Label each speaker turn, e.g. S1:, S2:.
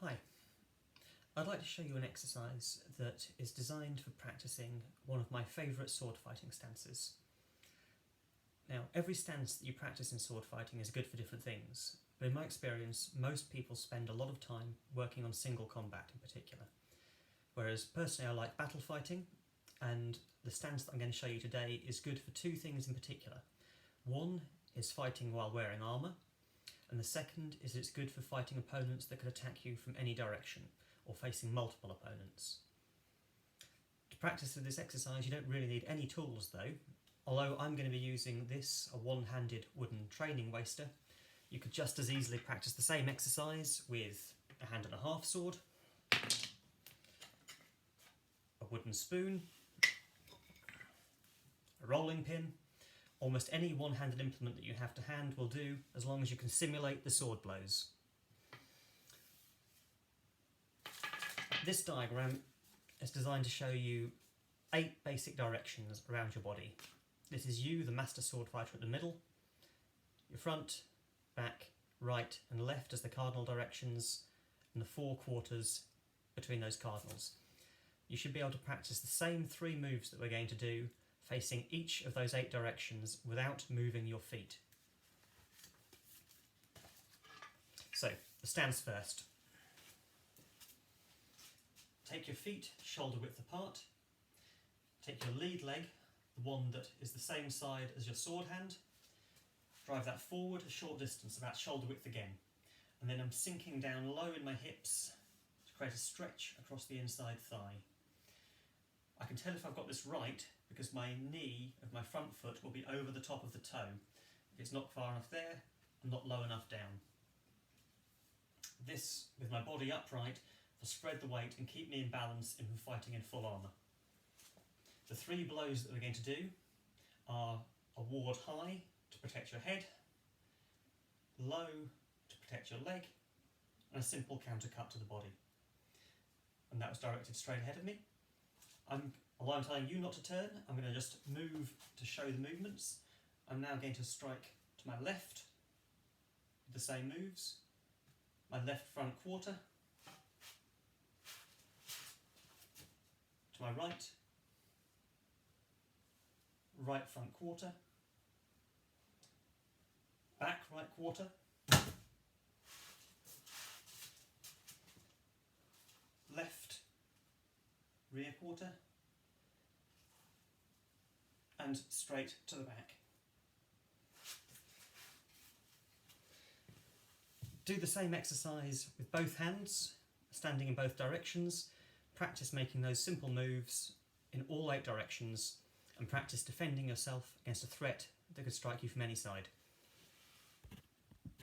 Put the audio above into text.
S1: Hi, I'd like to show you an exercise that is designed for practicing one of my favourite sword fighting stances. Now, every stance that you practice in sword fighting is good for different things, but in my experience most people spend a lot of time working on single combat in particular. Whereas personally I like battle fighting, and the stance that I'm going to show you today is good for two things in particular. One is fighting while wearing armour, and the second is it's good for fighting opponents that could attack you from any direction, or facing multiple opponents. To practice this exercise you don't really need any tools though, although I'm going to be using this, a one-handed wooden training waster. You could just as easily practice the same exercise with a hand and a half sword, a wooden spoon, a rolling pin. Almost any one-handed implement that you have to hand will do, as long as you can simulate the sword blows. This diagram is designed to show you 8 basic directions around your body. This is you, the master sword fighter, at the middle. Your front, back, right and left as the cardinal directions, and the 4 quarters between those cardinals. You should be able to practice the same 3 moves that we're going to do, facing each of those 8 directions without moving your feet. So, the stance first. Take your feet shoulder width apart. Take your lead leg, the one that is the same side as your sword hand. Drive that forward a short distance, about shoulder width again. And then I'm sinking down low in my hips to create a stretch across the inside thigh. I can tell if I've got this right because my knee of my front foot will be over the top of the toe. If it's not far enough there and not low enough down. This, with my body upright, will spread the weight and keep me in balance if I'm fighting in full armour. The 3 blows that we're going to do are a ward high to protect your head, low to protect your leg, and a simple counter cut to the body. And that was directed straight ahead of me. Although I'm telling you not to turn, I'm going to just move to show the movements. I'm now going to strike to my left with the same moves, my left front quarter, to my right, right front quarter, back right quarter, left rear quarter, and straight to the back. Do the same exercise with both hands, standing in both directions. Practice making those simple moves in all 8 directions, and practice defending yourself against a threat that could strike you from any side.